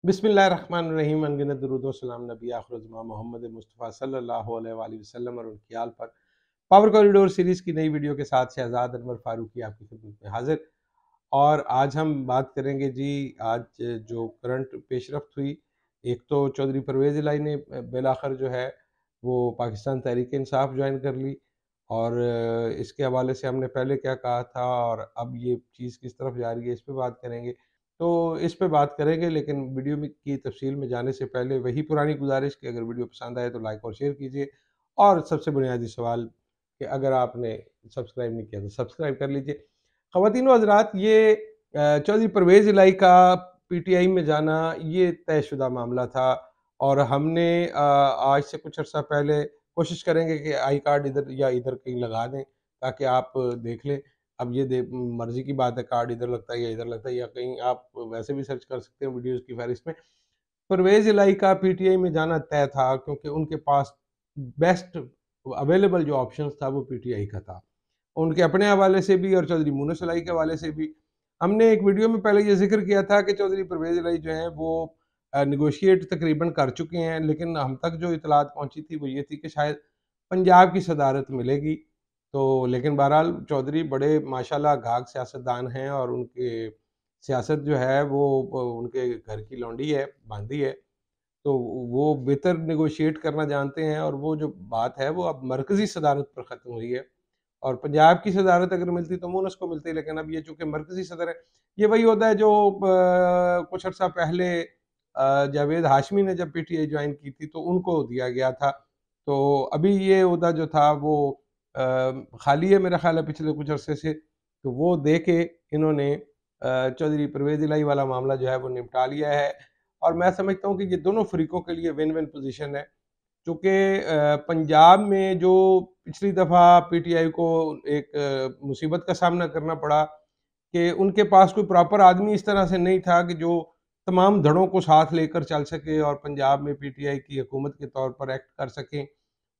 बिस्मिल्लाहिर्रहमानिर्रहीम। अनगिनत दुरूद व सलाम नबी आखिर ज़मां मोहम्मद मुस्तफ़ा सल्लल्लाहु अलैहि वसल्लम और उनकी आल पर। पावर कॉरिडोर सीरीज़ की नई वीडियो के साथ शहज़ाद अनवर फ़ारूकी आपकी खिदमत में हाज़िर। और आज हम बात करेंगे जी, आज जो करंट पेशरफ्त हुई, एक तो चौधरी परवेज़ इलाही ने बिलाखिर जो है वो पाकिस्तान तहरीक इंसाफ ज्वाइन कर ली। और इसके हवाले से हमने पहले क्या कहा था और अब ये चीज़ किस तरफ जा रही है, इस पे बात करेंगे। तो इस पे बात करेंगे, लेकिन वीडियो में की तफसील में जाने से पहले वही पुरानी गुजारिश कि अगर वीडियो पसंद आए तो लाइक और शेयर कीजिए। और सबसे बुनियादी सवाल कि अगर आपने सब्सक्राइब नहीं किया तो सब्सक्राइब कर लीजिए। ख़वातीन व हज़रात, ये चौधरी परवेज़ इलाही का पीटीआई में जाना ये तयशुदा मामला था। और हमने आज से कुछ अर्सा पहले कोशिश करेंगे कि आई कार्ड इधर या इधर कहीं लगा दें ताकि आप देख लें। अब ये मर्ज़ी की बात है, कार्ड इधर लगता है या इधर लगता है, या कहीं आप वैसे भी सर्च कर सकते हैं वीडियोज़ की फ़हरिस्त में। परवेज़ इलाही का पीटीआई में जाना तय था क्योंकि उनके पास बेस्ट अवेलेबल जो ऑप्शंस था वो पीटीआई का था। उनके अपने हवाले से भी और चौधरी मूनस इलाही के हवाले से भी। हमने एक वीडियो में पहले ये ज़िक्र किया था कि चौधरी परवेज़ इलाही जो हैं वो नेगोशिएट तकरीबन कर चुके हैं, लेकिन हम तक जो इत्तलात पहुँची थी वो ये थी कि शायद पंजाब की सदारत मिलेगी। तो लेकिन बहरहाल चौधरी बड़े माशाल्लाह गाग सियासतदान हैं और उनके सियासत जो है वो उनके घर की लौंडी है, बांदी है। तो वो बेहतर नेगोशिएट करना जानते हैं और वो जो बात है वो अब मरकज़ी सदारत पर ख़त्म हुई है। और पंजाब की सदारत अगर मिलती तो मूनस को मिलती, लेकिन अब ये चूँकि मरकज़ी सदर है, ये वही होता है जो कुछ अर्सा पहले जावेद हाशमी ने जब पीटीआई ज्वाइन की थी तो उनको दिया गया था। तो अभी ये ओहदा जो था वो खाली है मेरा ख़्याल है पिछले कुछ अरसे से। तो वो दे के इन्होंने चौधरी परवेज़ इलाही वाला मामला जो है वो निपटा लिया है। और मैं समझता हूँ कि ये दोनों फ़रीक़ों के लिए विन विन पोज़ीशन है। चूँकि पंजाब में जो पिछली दफ़ा पीटीआई को एक मुसीबत का सामना करना पड़ा कि उनके पास कोई प्रॉपर आदमी इस तरह से नहीं था कि जो तमाम धड़ों को साथ लेकर चल सके और पंजाब में पीटीआई की हुकूमत के तौर पर एक्ट कर सकें।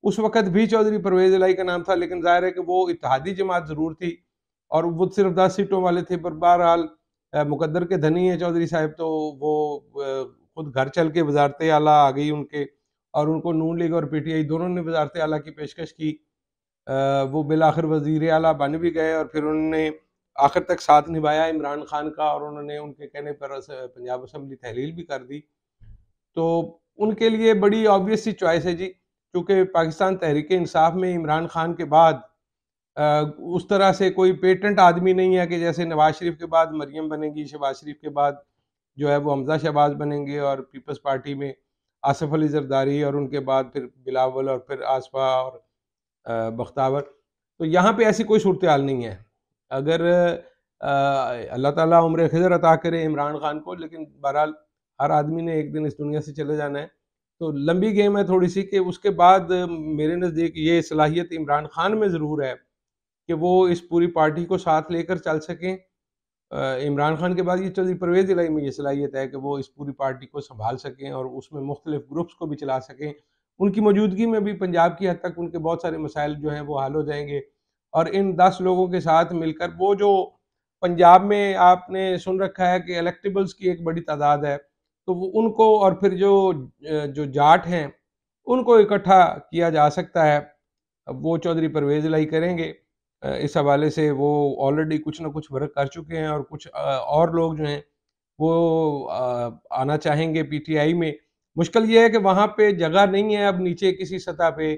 उस वक़्त भी चौधरी परवेज़ इलाही का नाम था, लेकिन ज़ाहिर है कि वो इत्तेहादी जमात ज़रूर थी और वो सिर्फ़ 10 सीटों वाले थे। पर बहरहाल मुक़द्दर के धनी हैं चौधरी साहब, तो वो खुद घर चल के वज़ारत आला आ गई उनके, और उनको नून लीग और पीटीआई दोनों ने वज़ारत आला की पेशकश की। वो बिलाखिर वज़ीर आला बन भी गए और फिर उन्होंने आखिर तक साथ निभाया इमरान खान का, और उन्होंने उनके कहने पर पंजाब असम्बली तहलील भी कर दी। तो उनके लिए बड़ी ऑब्वियस सी चॉइस है जी, क्योंकि पाकिस्तान तहरीक इंसाफ में इमरान खान के बाद उस तरह से कोई पेटेंट आदमी नहीं है कि जैसे नवाज शरीफ के बाद मरियम बनेगी, शहबाज शरीफ के बाद जो है वो हमजा शहबाज बनेंगे, और पीपल्स पार्टी में आसिफ अली जरदारी, और उनके बाद फिर बिलावल, और फिर आसफा, और बख्तावर। तो यहाँ पे ऐसी कोई सूरत हाल नहीं है। अगर अल्लाह ताला उम्र खिज़र अता करे इमरान खान को, लेकिन बहरहाल हर आदमी ने एक दिन इस दुनिया से चले जाना है। तो लंबी गेम है थोड़ी सी कि उसके बाद मेरे नज़दीक ये सलाहियत इमरान खान में ज़रूर है कि वो इस पूरी पार्टी को साथ लेकर चल सकें। इमरान खान के बाद ये चौधरी परवेज़ इलाही में ये सलाहियत है कि वो इस पूरी पार्टी को सँभाल सकें और उसमें मुख्तलिफ़ ग्रुप्स को भी चला सकें। उनकी मौजूदगी में भी पंजाब की हद तक उनके बहुत सारे मसाइल जो हैं वो हल हो जाएँगे। और इन 10 लोगों के साथ मिलकर वो जो पंजाब में आपने सुन रखा है कि इलेक्टेबल्स की एक बड़ी तादाद है, तो वो उनको, और फिर जो जाट हैं, उनको इकट्ठा किया जा सकता है। अब वो चौधरी परवेज़ इलाही करेंगे। इस हवाले से वो ऑलरेडी कुछ ना कुछ वर्क कर चुके हैं, और कुछ और लोग जो हैं वो आना चाहेंगे पीटीआई में। मुश्किल ये है कि वहाँ पे जगह नहीं है अब नीचे किसी सतह पे,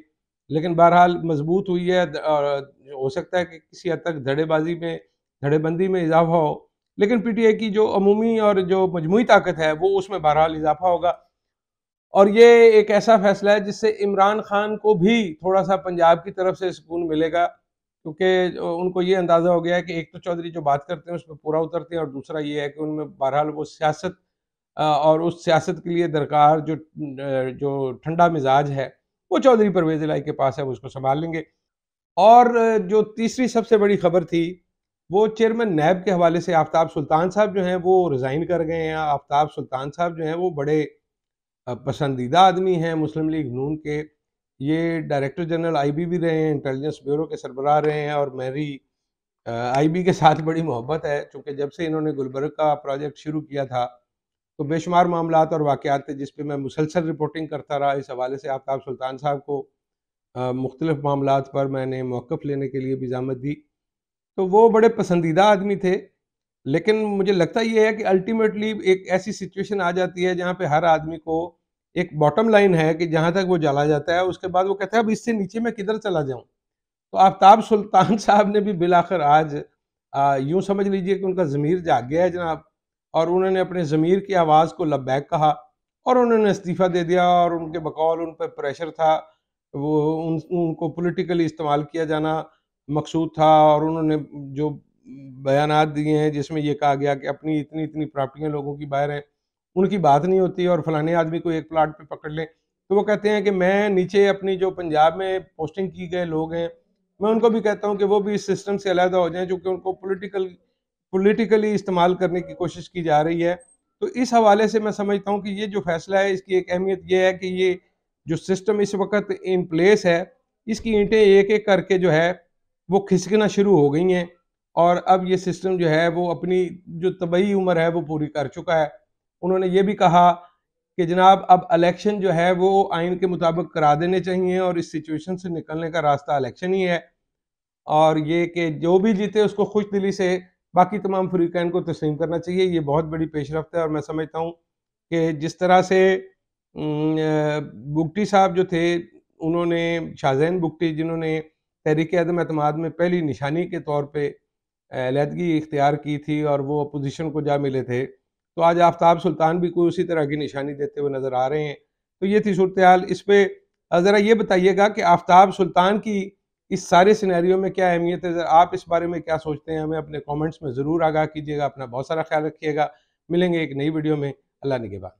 लेकिन बहरहाल मजबूत हुई है। हो सकता है कि किसी हद तक धड़ेबंदी में इजाफा हो, लेकिन पीटीआई की जो अमूमी और जो मजमूई ताकत है वो उसमें बहरहाल इजाफा होगा। और ये एक ऐसा फैसला है जिससे इमरान खान को भी थोड़ा-सा पंजाब की तरफ से सुकून मिलेगा, क्योंकि उनको ये अंदाज़ा हो गया है कि एक तो चौधरी जो बात करते हैं उसमें पूरा उतरते हैं, और दूसरा ये है कि उनमें बहरहाल वो सियासत और उस सियासत के लिए दरकार जो ठंडा मिजाज है, वो चौधरी परवेज़ इलाही के पास है, वो उसको सँभाल लेंगे। और जो तीसरी सबसे बड़ी खबर थी, वो चेयरमैन नैब के हवाले से आफ्ताब सुल्तान साहब जो हैं वो रिज़ाइन कर गए हैं। आफ्ताब सुल्तान साहब जो हैं वो बड़े पसंदीदा आदमी हैं मुस्लिम लीग नून के। ये डायरेक्टर जनरल आईबी भी रहे हैं, इंटेलिजेंस ब्यूरो के सरबराह रहे हैं, और मेरी आईबी के साथ बड़ी मोहब्बत है, चूँकि जब से इन्होंने गुलबर्ग का प्रोजेक्ट शुरू किया था, तो बेशुमार मामलात और वाक़यात थे जिस पे मैं मुसलसल रिपोर्टिंग करता रहा। इस हवाले से आफ्ताब सुल्तान साहब को मुख्तलिफ़ मामलात पर मैंने मौक़िफ़ लेने के लिए भी ज़हमत दी। तो वो बड़े पसंदीदा आदमी थे, लेकिन मुझे लगता ये है कि अल्टीमेटली एक ऐसी सिचुएशन आ जाती है जहाँ पे हर आदमी को एक बॉटम लाइन है कि जहाँ तक वो चला जाता है, उसके बाद वो कहता है अब इससे नीचे मैं किधर चला जाऊँ? तो आफ्ताब सुल्तान साहब ने भी बिलाखिर आज यूँ समझ लीजिए कि उनका ज़मीर जाग गया है जनाब, और उन्होंने अपने ज़मीर की आवाज़ को लब्बैक कहा और उन्होंने इस्तीफ़ा दे दिया। और उनके बकौल उन पे प्रेशर था, वो उनको पॉलिटिकली इस्तेमाल किया जाना मकसूद था। और उन्होंने जो बयानात दिए हैं जिसमें ये कहा गया कि अपनी इतनी-इतनी प्रॉपर्टियाँ लोगों की बाहर हैं, उनकी बात नहीं होती और फलाने आदमी को एक प्लॉट पे पकड़ लें। तो वो कहते हैं कि मैं नीचे अपनी जो पंजाब में पोस्टिंग की गए लोग हैं, मैं उनको भी कहता हूँ कि वो भी इस सिस्टम से अलहदा हो जाएँ, चूँकि उनको पॉलिटिकली इस्तेमाल करने की कोशिश की जा रही है। तो इस हवाले से मैं समझता हूँ कि ये जो फ़ैसला है इसकी एक अहमियत ये है कि ये जो सिस्टम इस वक़्त इन प्लेस है, इसकी ईंटें एक-एक करके जो है वो खिसकना शुरू हो गई हैं और अब ये सिस्टम जो है वो अपनी जो तबई उम्र है वो पूरी कर चुका है। उन्होंने ये भी कहा कि जनाब अब इलेक्शन जो है वो आइन के मुताबिक करा देने चाहिए और इस सिचुएशन से निकलने का रास्ता इलेक्शन ही है। और ये कि जो भी जीते उसको खुश दिली से बाकी तमाम फ़रीक़ैन को तस्लीम करना चाहिए। ये बहुत बड़ी पेशरफ़्त है और मैं समझता हूँ कि जिस तरह से बुगटी साहब जो थे, उन्होंने शाहज़ैन बुगटी जिन्होंने तहरीक अदम एतमाद में पहली निशानी के तौर पे अलहदगी इख्तियार की थी और वो अपोज़िशन को जा मिले थे। तो आज आफ्ताब सुल्तान भी कोई उसी तरह की निशानी देते हुए नज़र आ रहे हैं। तो ये थी सूरत-ए-हाल। इस पे ज़रा ये बताइएगा कि आफ्ताब सुल्तान की इस सारे सिनेरियो में क्या अहमियत है? आप इस बारे में क्या सोचते हैं? हमें अपने कमेंट्स में ज़रूर आगाह कीजिएगा। अपना बहुत सारा ख़्याल रखिएगा। मिलेंगे एक नई वीडियो में। अल्लाह निगहबान।